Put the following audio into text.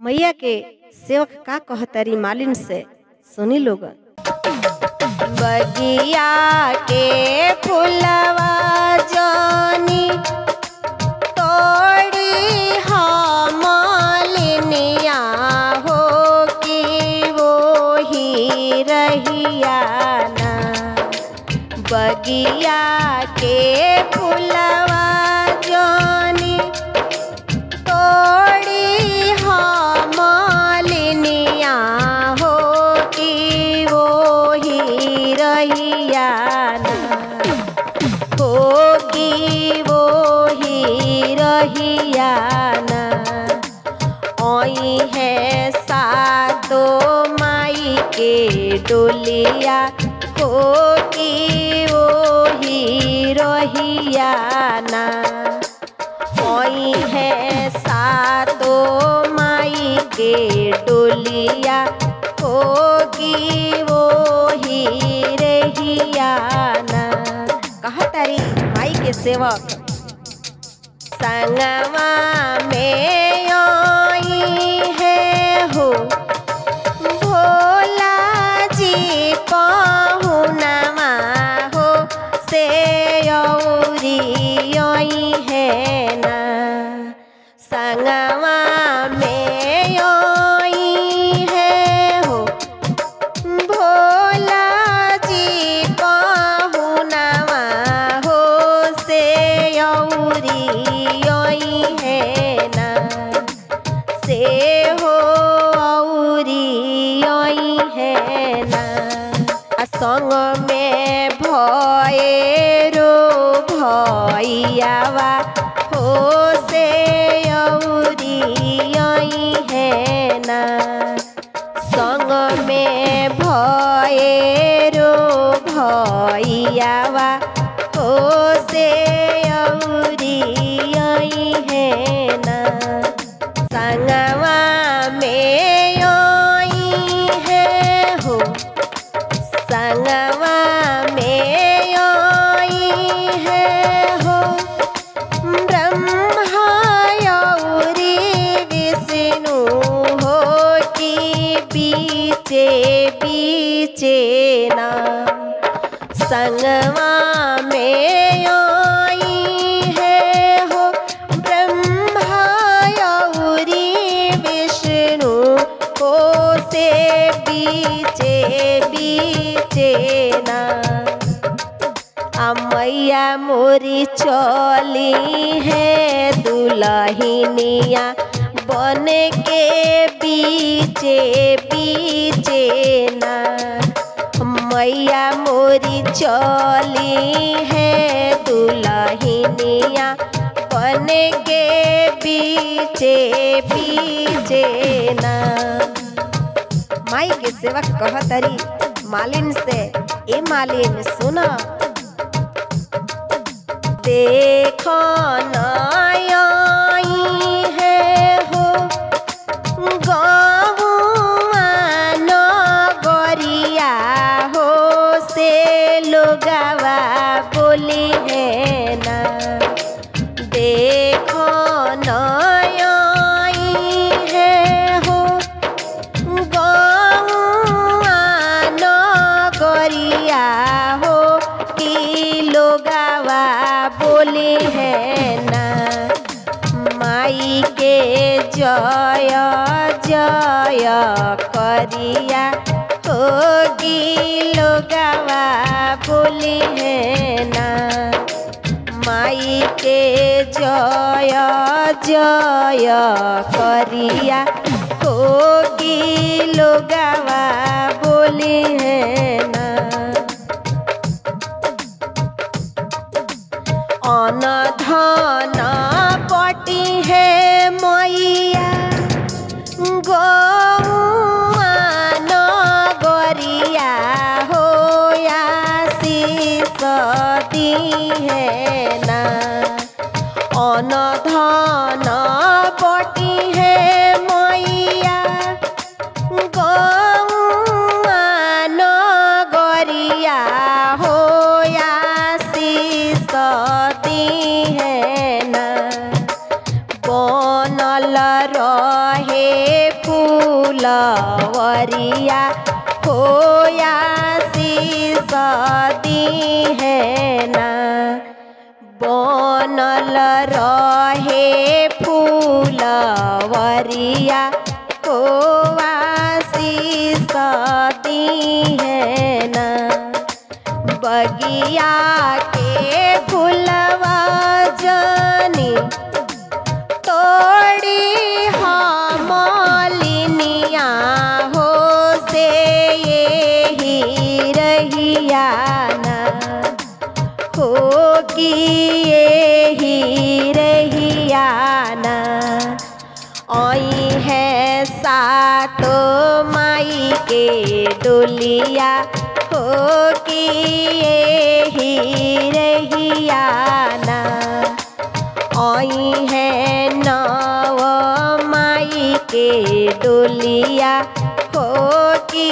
मैया के सेवक का कहतरी मालिन से सुनी लोग। बगिया के फुलवा जानी तोड़ी मालिनिया हो कि वो ही रहिया ना। बगिया के फुलवा जानी तोड़ी मालिनिया हो कि वो ही रहिया ना। होगी वो ही रहिया ना। ओई है सातो माई के डोलिया होगी वो ही रहिया ना। ओई है सातो माई के डोलिया होगी वो ही रहिया ना। कहा तारी माई के सेवक संगवा में आई है हो भोला जी पहुनवा हो से औरी आई है ना। संगवा में आई है हो भोला जी पहुनवा हो से औरी आई है ना। से हो औरी आई है ना। संग में भयरो भैयावा हो से औरी आई है ना। संग में भयरो भैयावा हो से औरी आई है ना। संगवा में आई है हो संगवा में आई है हो ब्रह्मा औरी विष्णु हो कि बीचे बीचे ना। संगवा में आई है हो ब्रह्मा औरी विष्णु हो से बीचे बीचे ना। मैया मोरी चली है दुल्हनिया बन के बीचे बीचे ना। मैया मोरी चली है दुल्हनिया बन के बीचे बीचे ना। माई के सेवक कहतरी मालिन से ए मालिन सुना। देखो आई है हो गौआ नगरिया हो से लोगवा बोली है ना। देखो आई है हो गौआ नगरिया हो कि लोगवा बोली है ना। माई के जय जय करिया होगी लोगवा बोली है ना। माई के जय जय करिया होगी लोगवा बोली है ना। अन धन पटी है मैया गौआ नगरिया हो आशीष दी है ना। अन धन पटी है मैया गौआ नगरिया हो आशीष दी है ना। बनल रहे फूलवरिया होया शीस दी है ना। बनल रहे फूलवरिया होया शीस दी है ना। बगिया के फूलवा जानी तोड़ी हमलिनिया हो से यही रहिया ना। हो कि यही रहिया ना। आई है सातो माई के डोलिया हो कि यही रहिया ना। आई है नव माई के डोलिया हो कि